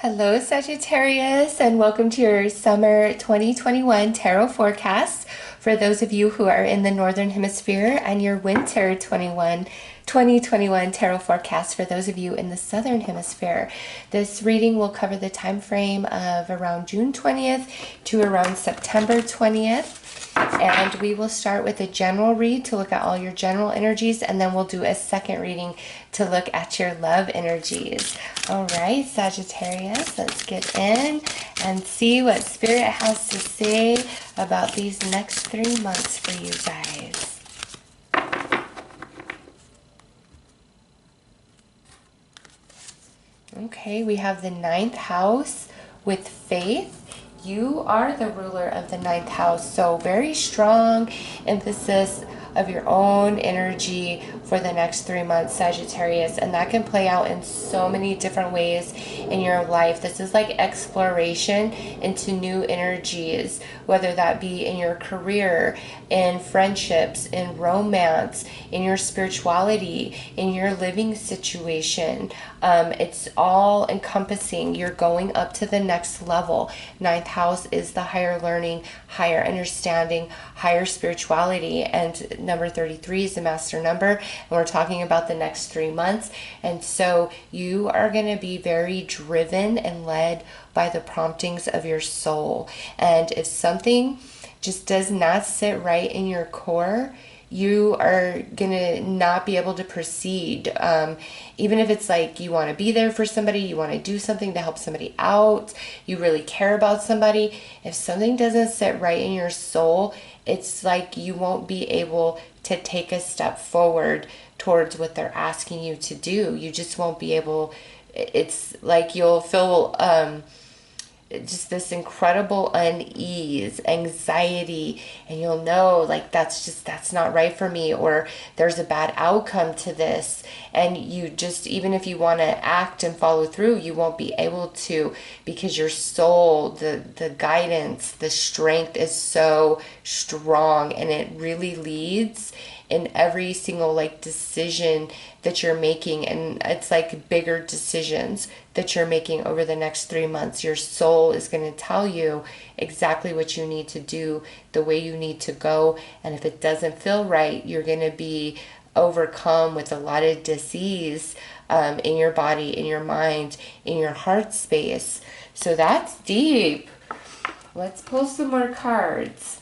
Hello, Sagittarius, and welcome to your summer 2021 tarot forecast for those of you who are in the Northern Hemisphere, and your winter 2021 tarot forecast for those of you in the Southern Hemisphere. This reading will cover the time frame of around June 20th to around September 20th. And we will start with a general read to look at all your general energies, and then we'll do a second reading to look at your love energies. All right, Sagittarius, let's get in and see what Spirit has to say about these next 3 months for you guys. Okay, we have the 9th house with faith. You are the ruler of the 9th house, so very strong emphasis of your own energy for the next 3 months, Sagittarius, and that can play out in so many different ways in your life. This is like exploration into new energies, whether that be in your career, in friendships, in romance, in your spirituality, in your living situation. It's all encompassing. You're going up to the next level. 9th house is the higher learning, higher understanding, higher spirituality, and number 33 is the master number, and we're talking about the next 3 months. And so you are going to be very driven and led by the promptings of your soul. And if something just does not sit right in your core, you are going to not be able to proceed. Even if it's like you want to be there for somebody, you want to do something to help somebody out, you really care about somebody. If something doesn't sit right in your soul, it's like you won't be able to take a step forward towards what they're asking you to do. You just won't be able. It's like you'll feel just this incredible unease, anxiety, and you'll know like that's not right for me, or there's a bad outcome to this, and you just, even if you want to act and follow through, you won't be able to, because your soul, the guidance, the strength is so strong, and it really leads in every single like decision that you're making. And it's like bigger decisions that you're making over the next 3 months. Your soul is going to tell you exactly what you need to do, the way you need to go. And if it doesn't feel right, you're going to be overcome with a lot of disease in your body, in your mind, in your heart space. So that's deep. Let's pull some more cards.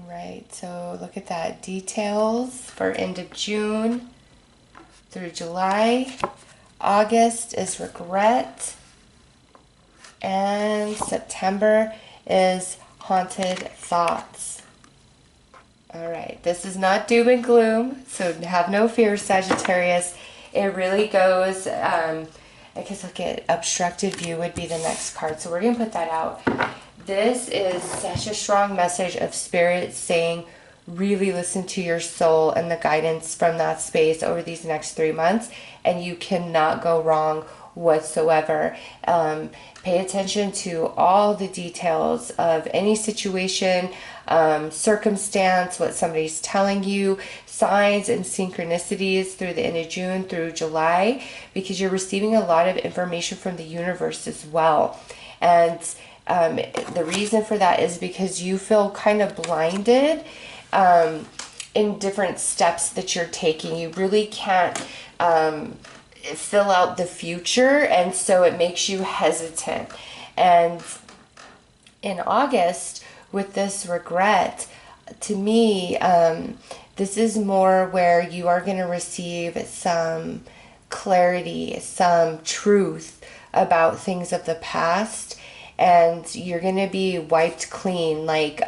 Right, so look at that. Details for end of June through July. August is regret. And September is haunted thoughts. All right, this is not doom and gloom, so have no fear, Sagittarius. It really goes, I guess look at obstructed view would be the next card. So we're going to put that out. This is such a strong message of Spirit saying, really listen to your soul and the guidance from that space over these next 3 months, and you cannot go wrong whatsoever. Pay attention to all the details of any situation, circumstance, what somebody's telling you, signs and synchronicities through the end of June through July, because you're receiving a lot of information from the universe as well. And the reason for that is because you feel kind of blinded in different steps that you're taking. You really can't fill out the future, and so it makes you hesitant. And in August, with this regret, to me, this is more where you are going to receive some clarity, some truth about things of the past, and you're going to be wiped clean, like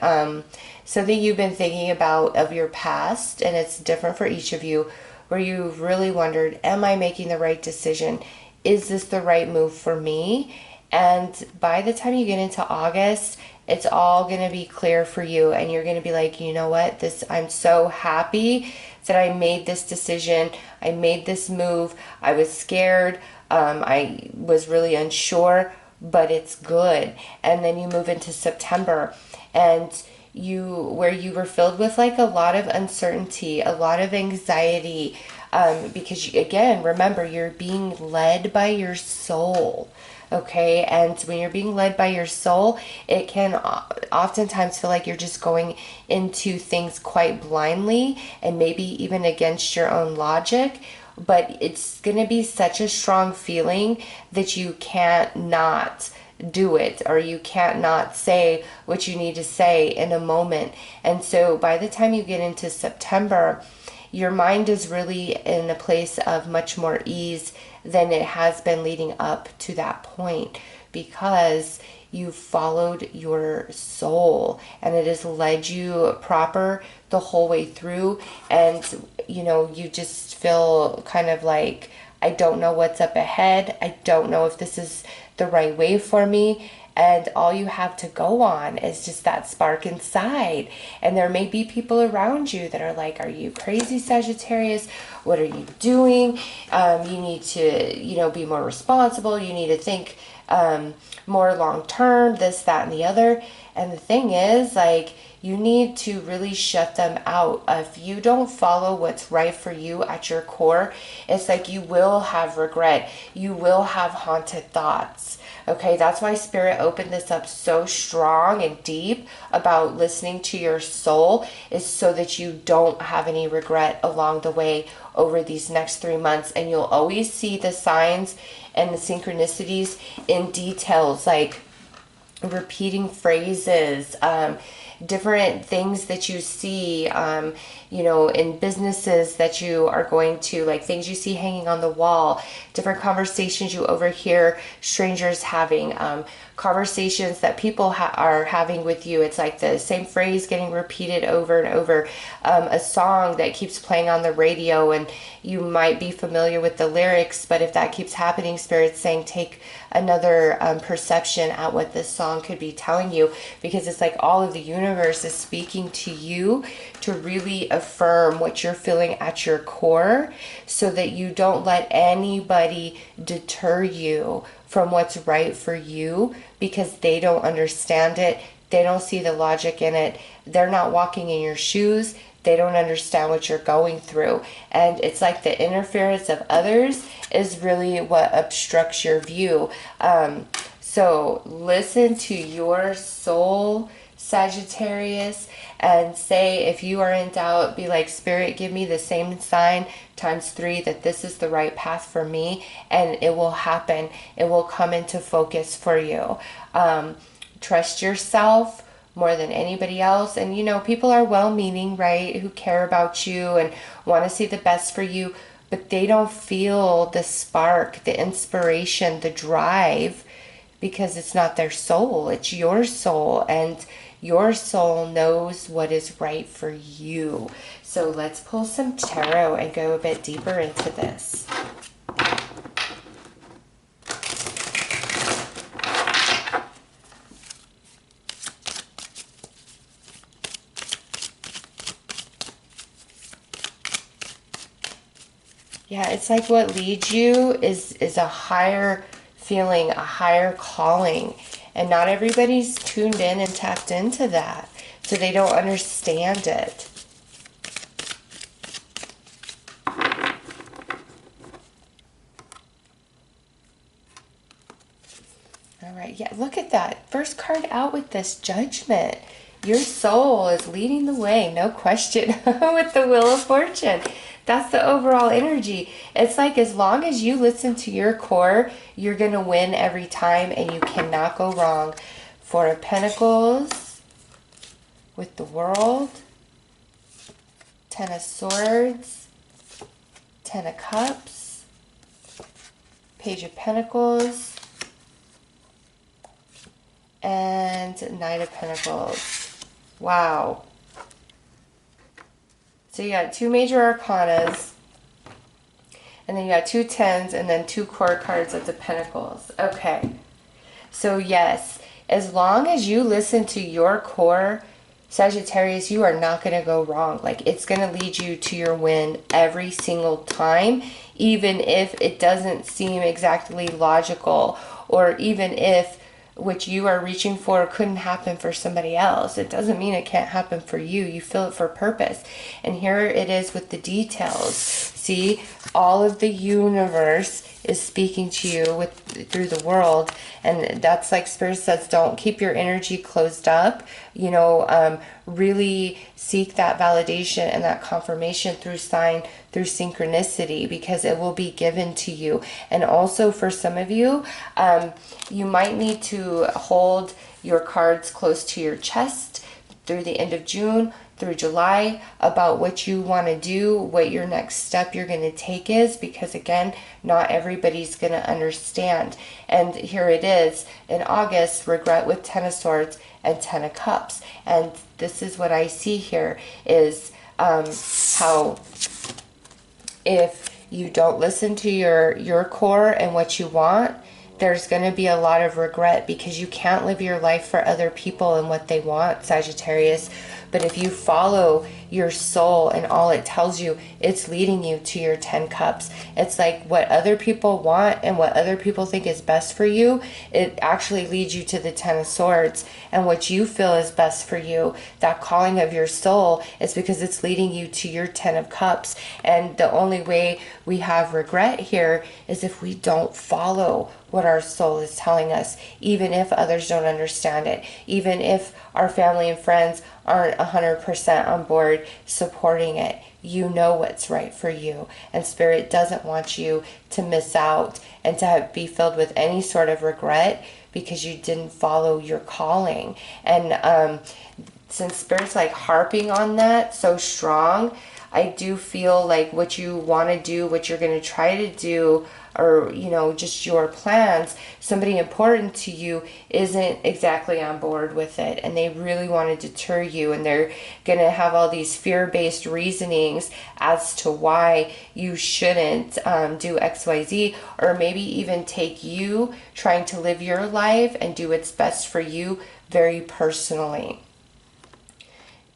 something you've been thinking about of your past, and it's different for each of you, where you've really wondered, am I making the right decision? Is this the right move for me? And by the time you get into August, It's all going to be clear for you, and you're going to be like, you know what, I'm so happy that I made this decision. I made this move. I was scared. I was really unsure, but it's good. And then you move into September, and where you were filled with like a lot of uncertainty, a lot of anxiety, because again, remember, you're being led by your soul. Okay, and when you're being led by your soul, it can oftentimes feel like you're just going into things quite blindly and maybe even against your own logic. But it's going to be such a strong feeling that you can't not do it, or you can't not say what you need to say in a moment. And so by the time you get into September, your mind is really in a place of much more ease than it has been leading up to that point, because you followed your soul and it has led you proper the whole way through. And you just feel kind of like, I don't know what's up ahead. I don't know if this is the right way for me. And all you have to go on is just that spark inside. And there may be people around you that are like, are you crazy, Sagittarius? What are you doing? You need to, be more responsible. You need to think more long term, this, that, and the other. And the thing is, like, you need to really shut them out. If you don't follow what's right for you at your core, it's like you will have regret. You will have haunted thoughts. Okay, that's why Spirit opened this up so strong and deep about listening to your soul, is so that you don't have any regret along the way over these next 3 months. And you'll always see the signs and the synchronicities in details, like repeating phrases, different things that you see, in businesses that you are going to, like things you see hanging on the wall, different conversations you overhear strangers having, conversations that people are having with you. It's like the same phrase getting repeated over and over, a song that keeps playing on the radio, and you might be familiar with the lyrics, but if that keeps happening, Spirit's saying take another perception at what this song could be telling you, because it's like all of the universe is speaking to you to really affirm what you're feeling at your core, so that you don't let anybody deter you from what's right for you, because they don't understand it. They don't see the logic in it. They're not walking in your shoes. They don't understand what you're going through. And it's like the interference of others is really what obstructs your view. So listen to your soul, Sagittarius, and say, if you are in doubt, be like, Spirit, give me the same sign ×3 that this is the right path for me, and it will happen. It will come into focus for you. Trust yourself more than anybody else. And people are well-meaning, right, who care about you and want to see the best for you, but they don't feel the spark, the inspiration, the drive, because it's not their soul, it's your soul, and your soul knows what is right for you. So let's pull some tarot and go a bit deeper into this. Yeah, it's like what leads you is a higher feeling, a higher calling. And not everybody's tuned in and tapped into that, so they don't understand it. All right, yeah, look at that. First card out with this, Judgment. Your soul is leading the way, no question, with the Wheel of Fortune. That's the overall energy. It's like, as long as you listen to your core, you're going to win every time, and you cannot go wrong. Four of Pentacles with the World. 10 of Swords. 10 of Cups. Page of Pentacles. And Knight of Pentacles. Wow. So you got two major arcanas, and then you got two tens, and then two core cards of the Pentacles. Okay. So yes, as long as you listen to your core, Sagittarius, you are not going to go wrong. Like, it's going to lead you to your win every single time, even if it doesn't seem exactly logical, or even if what you are reaching for couldn't happen for somebody else. It doesn't mean it can't happen for you. You feel it for purpose. And here it is with the details. See, all of the universe is speaking to you through the world, and that's like Spirit says, don't keep your energy closed up. You know, really seek that validation and that confirmation through sign, through synchronicity, because it will be given to you. And also for some of you, you might need to hold your cards close to your chest through the end of June, through July, about what you want to do, what your next step you're going to take is, because again, not everybody's going to understand. And here it is in August, regret with 10 of Swords and 10 of Cups. And this is what I see here is how if you don't listen to your core and what you want, there's going to be a lot of regret, because you can't live your life for other people and what they want, Sagittarius. But if you follow your soul and all it tells you, it's leading you to your 10 cups. It's like what other people want and what other people think is best for you, it actually leads you to the 10 of Swords. And what you feel is best for you, that calling of your soul, is because it's leading you to your 10 of cups. And the only way we have regret here is if we don't follow what our soul is telling us, even if others don't understand it, even if our family and friends aren't 100% on board supporting it. You know what's right for you, and Spirit doesn't want you to miss out and to be filled with any sort of regret because you didn't follow your calling. And since Spirit's like harping on that so strong, I do feel like what you want to do, what you're going to try to do, or, you know, just your plans, somebody important to you isn't exactly on board with it, and they really want to deter you, and they're going to have all these fear-based reasonings as to why you shouldn't do XYZ, or maybe even take you trying to live your life and do what's best for you very personally.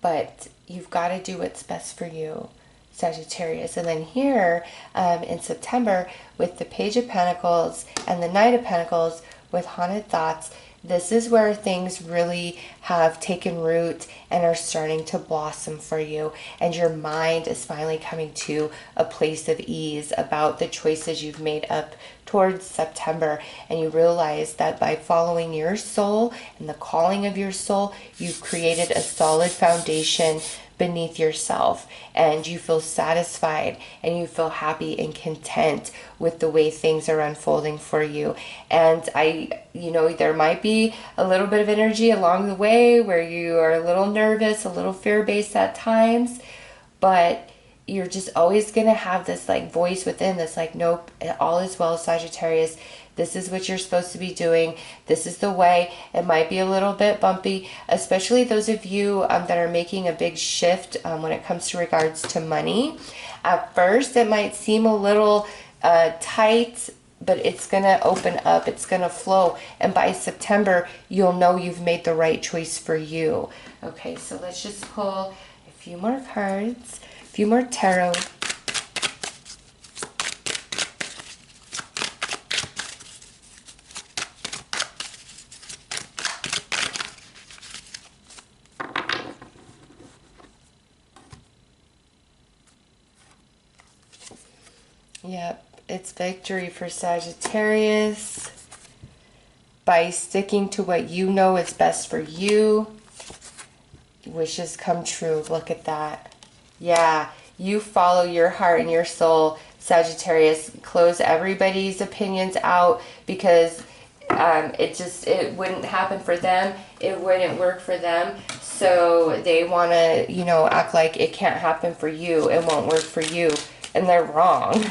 But you've got to do what's best for you, Sagittarius. And then here in September, with the Page of Pentacles and the Knight of Pentacles with Haunted Thoughts, this is where things really have taken root and are starting to blossom for you. And your mind is finally coming to a place of ease about the choices you've made up towards September. And you realize that by following your soul and the calling of your soul, you've created a solid foundation beneath yourself, and you feel satisfied and you feel happy and content with the way things are unfolding for you. And you know, there might be a little bit of energy along the way where you are a little nervous, a little fear-based at times, but you're just always going to have this like voice within that's like, nope, all is well, Sagittarius. This is what you're supposed to be doing. This is the way. It might be a little bit bumpy, especially those of you that are making a big shift when it comes to regards to money. At first, it might seem a little tight, but it's going to open up. It's going to flow. And by September, you'll know you've made the right choice for you. Okay, so let's just pull a few more cards, a few more tarot. Yep, it's victory for Sagittarius. By sticking to what you know is best for you, wishes come true. Look at that. Yeah, you follow your heart and your soul, Sagittarius. Close everybody's opinions out, because it wouldn't happen for them. It wouldn't work for them. So they want to, you know, act like it can't happen for you. It won't work for you. And they're wrong.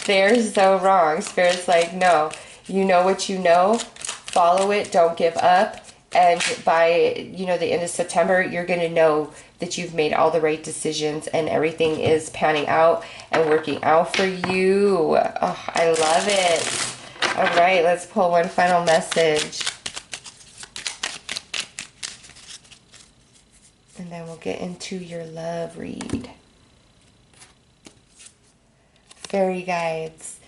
They're so wrong. Spirit's like, no, you know what you know, follow it, don't give up. And by, you know, the end of September, you're going to know that you've made all the right decisions and everything is panning out and working out for you. Oh, I love it. All right, let's pull one final message. And then we'll get into your love read. Fairy guides.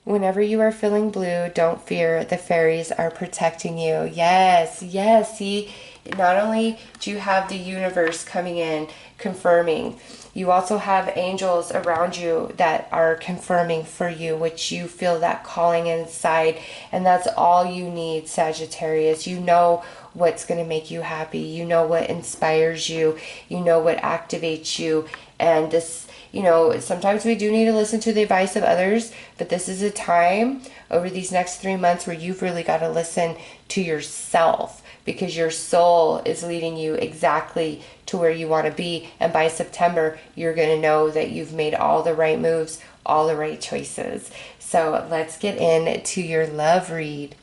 Whenever you are feeling blue, don't fear. The fairies are protecting you. Yes, yes. See, not only do you have the universe coming in, confirming, you also have angels around you that are confirming for you, which you feel that calling inside. And that's all you need, Sagittarius. You know what's going to make you happy. You know what inspires you. You know what activates you. And this, you know, sometimes we do need to listen to the advice of others, but this is a time over these next 3 months where you've really got to listen to yourself, because your soul is leading you exactly to where you want to be. And by September, you're going to know that you've made all the right moves, all the right choices. So let's get into your love read.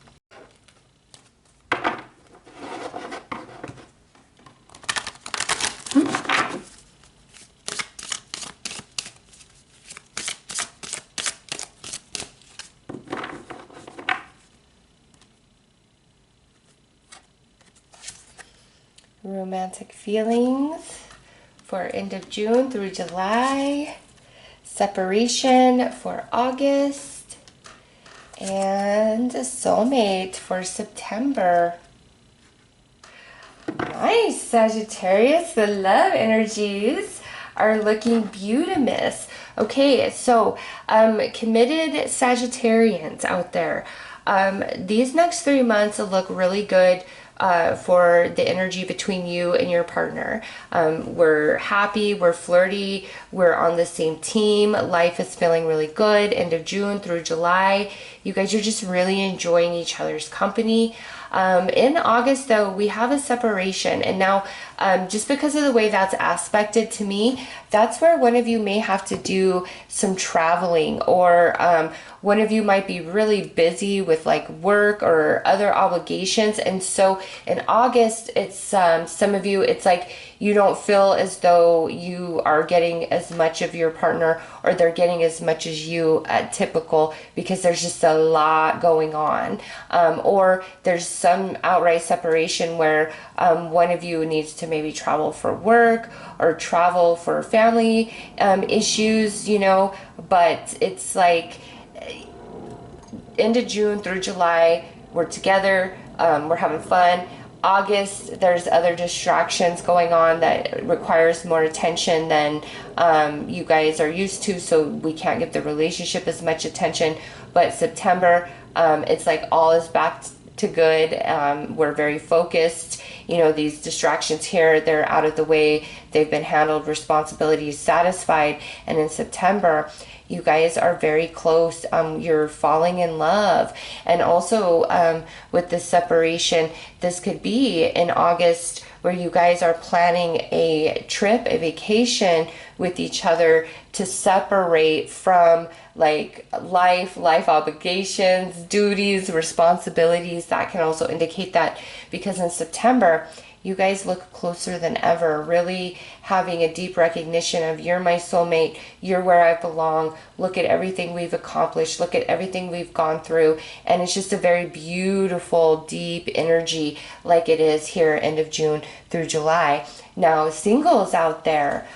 Romantic feelings for end of June through July, separation for August, and a soulmate for September. Nice, Sagittarius. The love energies are looking beautimous. Okay, so committed Sagittarians out there. These next 3 months will look really good for the energy between you and your partner. We're happy, we're flirty, we're on the same team. Life is feeling really good. End of June through July, you guys are just really enjoying each other's company. In August, though, we have a separation. And now, just because of the way that's aspected to me, that's where one of you may have to do some traveling, or one of you might be really busy with like work or other obligations. And so in August, it's some of you, it's like you don't feel as though you are getting as much of your partner, or they're getting as much as you at typical, because there's just a lot going on. Or there's some outright separation where one of you needs to maybe travel for work or travel for family issues, you know, but it's like end of June through July, we're together, we're having fun. August, there's other distractions going on that requires more attention than you guys are used to, so we can't give the relationship as much attention. But September, it's like all is back to good. We're very focused. You know, these distractions here, they're out of the way. They've been handled, responsibilities satisfied. And in September, you guys are very close. You're falling in love. And also with this separation, this could be in August where you guys are planning a trip, a vacation with each other to separate from like life obligations, duties, responsibilities. That can also indicate that, because in September, you guys look closer than ever, really having a deep recognition of you're my soulmate, you're where I belong, look at everything we've accomplished, look at everything we've gone through. And it's just a very beautiful, deep energy like it is here end of June through July. Now, singles out there,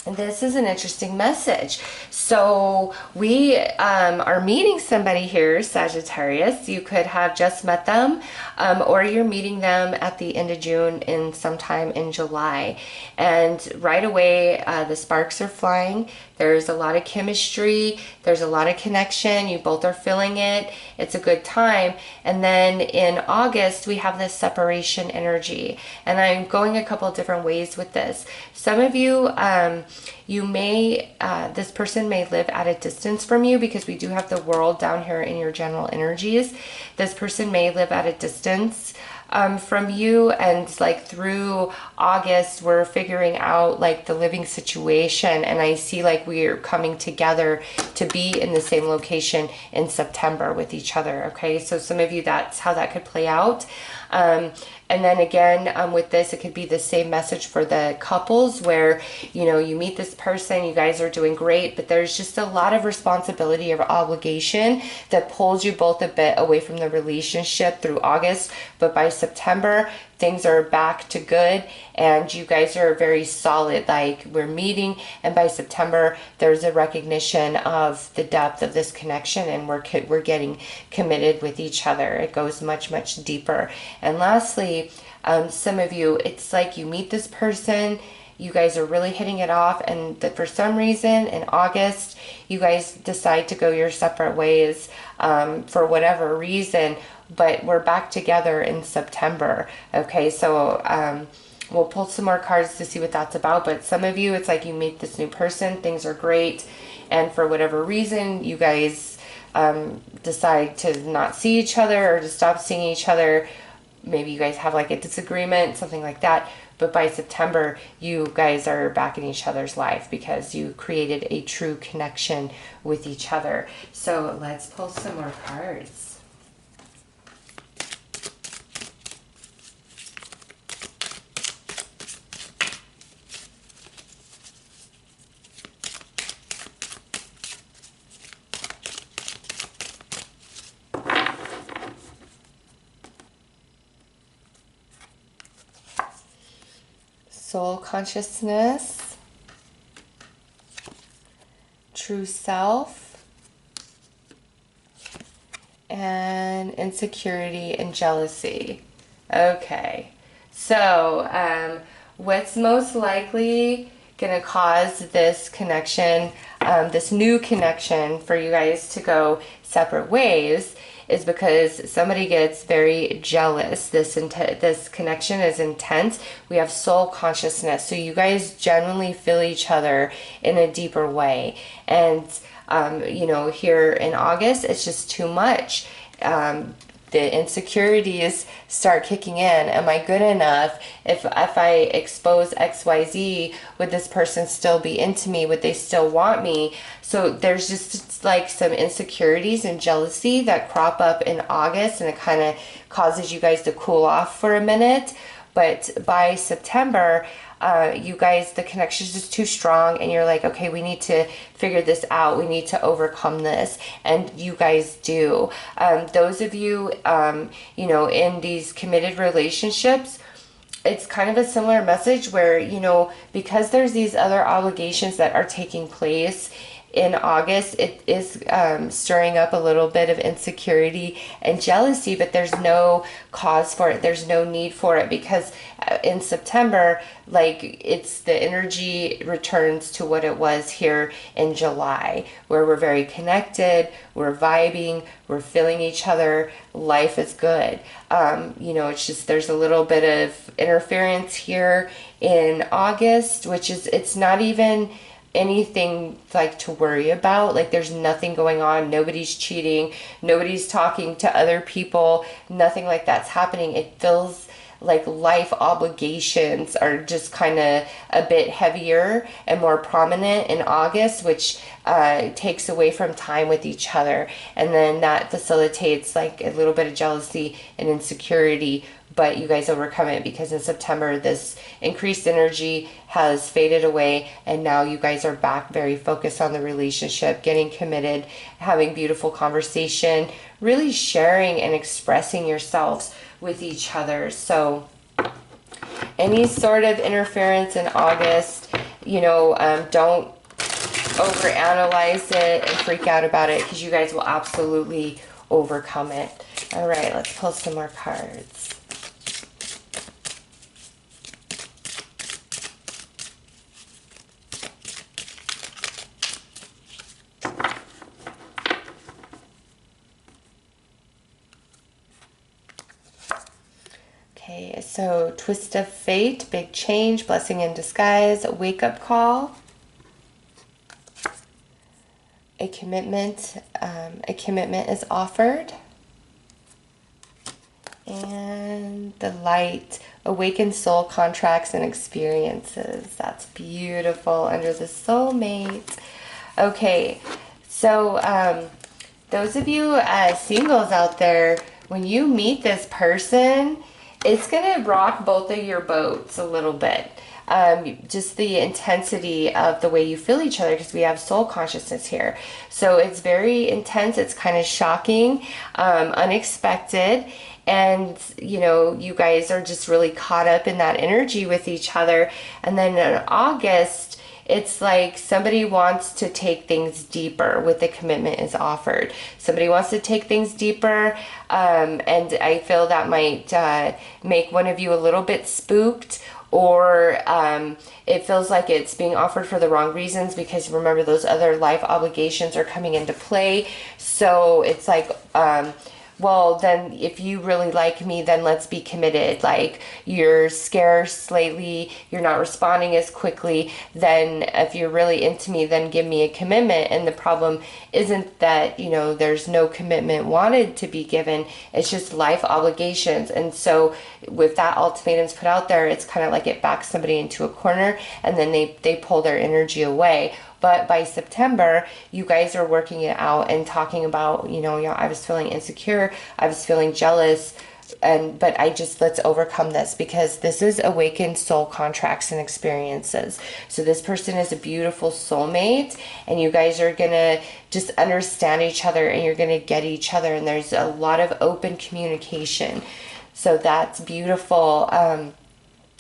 this is an interesting message. So we are meeting somebody here, Sagittarius. You could have just met them, or you're meeting them at the end of June and sometime in July. And right away, the sparks are flying. There's a lot of chemistry. There's a lot of connection. You both are feeling it. It's a good time. And then in August, we have this separation energy. And I'm going a couple different ways with this. Some of you, you may, this person may live at a distance from you, because we do have the world down here in your general energies. This person may live at a distance from you, and like through August we're figuring out like the living situation, and I see like we're coming together to be in the same location in September with each other. Okay, so some of you, that's how that could play out. And then again, with this, it could be the same message for the couples where, you know, you meet this person, you guys are doing great, but there's just a lot of responsibility or obligation that pulls you both a bit away from the relationship through August. But by September, things are back to good, and you guys are very solid. Like, we're meeting, and by September there's a recognition of the depth of this connection, and we're getting committed with each other. It goes much, much deeper. And lastly, some of you, it's like you meet this person, you guys are really hitting it off, and that for some reason in August you guys decide to go your separate ways, for whatever reason, but we're back together in September. Okay, so we'll pull some more cards to see what that's about. But some of you, it's like you meet this new person, things are great, and for whatever reason you guys decide to not see each other or to stop seeing each other. Maybe you guys have like a disagreement, something like that. But by September, you guys are back in each other's life because you created a true connection with each other. So let's pull some more cards. Soul consciousness, true self, and insecurity and jealousy. Okay, so what's most likely going to cause this connection, this new connection for you guys to go separate ways, is because somebody gets very jealous. This connection is intense. We have soul consciousness, so you guys genuinely feel each other in a deeper way. And you know, here in August, it's just too much. The insecurities start kicking in. Am I good enough? If I expose XYZ, would this person still be into me? Would they still want me? So there's just like some insecurities and jealousy that crop up in August, and it kind of causes you guys to cool off for a minute. But by September, you guys, the connection is just too strong, and you're like, okay, we need to figure this out. We need to overcome this. And you guys do. Those of you, you know, in these committed relationships, it's kind of a similar message where, you know, because there's these other obligations that are taking place in August, it is stirring up a little bit of insecurity and jealousy, but there's no cause for it. There's no need for it, because in September, like, it's the energy returns to what it was here in July, where we're very connected, we're vibing, we're feeling each other, life is good. You know, it's just there's a little bit of interference here in August, which is, it's not even anything like to worry about. Like, there's nothing going on, nobody's cheating, nobody's talking to other people, nothing like that's happening. It feels like life obligations are just kind of a bit heavier and more prominent in August, which takes away from time with each other, and then that facilitates like a little bit of jealousy and insecurity. But you guys overcome it, because in September this increased energy has faded away, and now you guys are back very focused on the relationship, getting committed, having beautiful conversation, really sharing and expressing yourselves with each other. So any sort of interference in August, you know, don't overanalyze it and freak out about it, because you guys will absolutely overcome it. All right, let's pull some more cards. Okay, so twist of fate, big change, blessing in disguise, wake up call, a commitment is offered, and the light, awakened soul contracts and experiences. That's beautiful, under the soulmate. Okay, so those of you singles out there, when you meet this person, it's going to rock both of your boats a little bit. Just the intensity of the way you feel each other, because we have soul consciousness here. So it's very intense. It's kind of shocking, unexpected. and you know, you guys are just really caught up in that energy with each other. And then in August, it's like somebody wants to take things deeper with the commitment is offered. Somebody wants to take things deeper, and I feel that might make one of you a little bit spooked, or it feels like it's being offered for the wrong reasons, because remember, those other life obligations are coming into play. So it's like, well, then if you really like me, then let's be committed. Like, you're scarce lately, you're not responding as quickly, then if you're really into me, then give me a commitment. And the problem isn't that, you know, there's no commitment wanted to be given, it's just life obligations. And so with that ultimatums put out there, it's kind of like it backs somebody into a corner, and then they pull their energy away. But by September, you guys are working it out and talking about, you know, I was feeling insecure, I was feeling jealous, but let's overcome this, because this is awakened soul contracts and experiences. So this person is a beautiful soulmate, and you guys are gonna just understand each other, and you're gonna get each other, and there's a lot of open communication. So that's beautiful.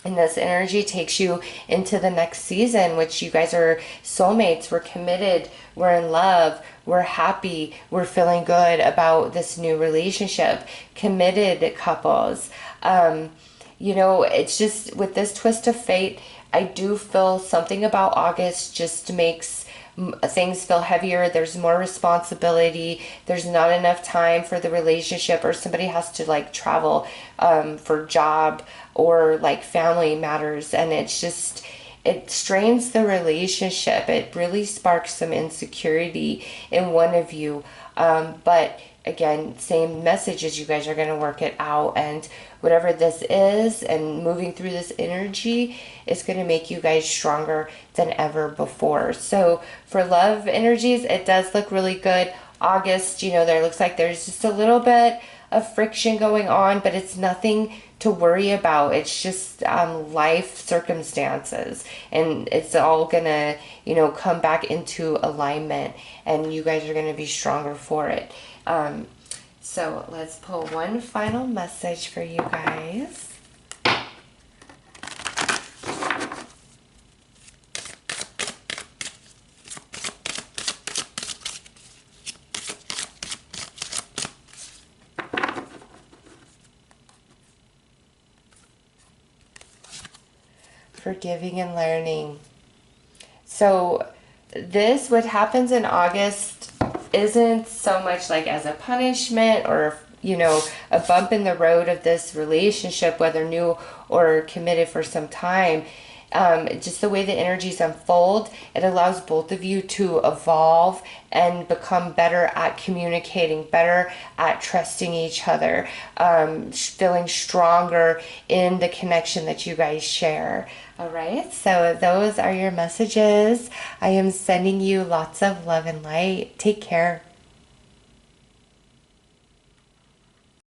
And this energy takes you into the next season, which you guys are soulmates. We're committed. We're in love. We're happy. We're feeling good about this new relationship. Committed couples. You know, it's just with this twist of fate, I do feel something about August just makes things feel heavier. There's more responsibility. There's not enough time for the relationship, or somebody has to like travel for job or like family matters, and it's just, it strains the relationship. It really sparks some insecurity in one of you, but again, same message as you guys are going to work it out, and whatever this is and moving through this energy is going to make you guys stronger than ever before. So for love energies, it does look really good. August, you know, there looks like there's just a little bit of friction going on, but it's nothing to worry about. It's just life circumstances, and it's all gonna, you know, come back into alignment, and you guys are gonna be stronger for it. So let's pull one final message for you guys. Forgiving and learning. So this, what happens in August, isn't so much like as a punishment or, you know, a bump in the road of this relationship, whether new or committed for some time. Just the way the energies unfold, it allows both of you to evolve and become better at communicating, better at trusting each other, feeling stronger in the connection that you guys share. All right, so those are your messages. I am sending you lots of love and light. Take care.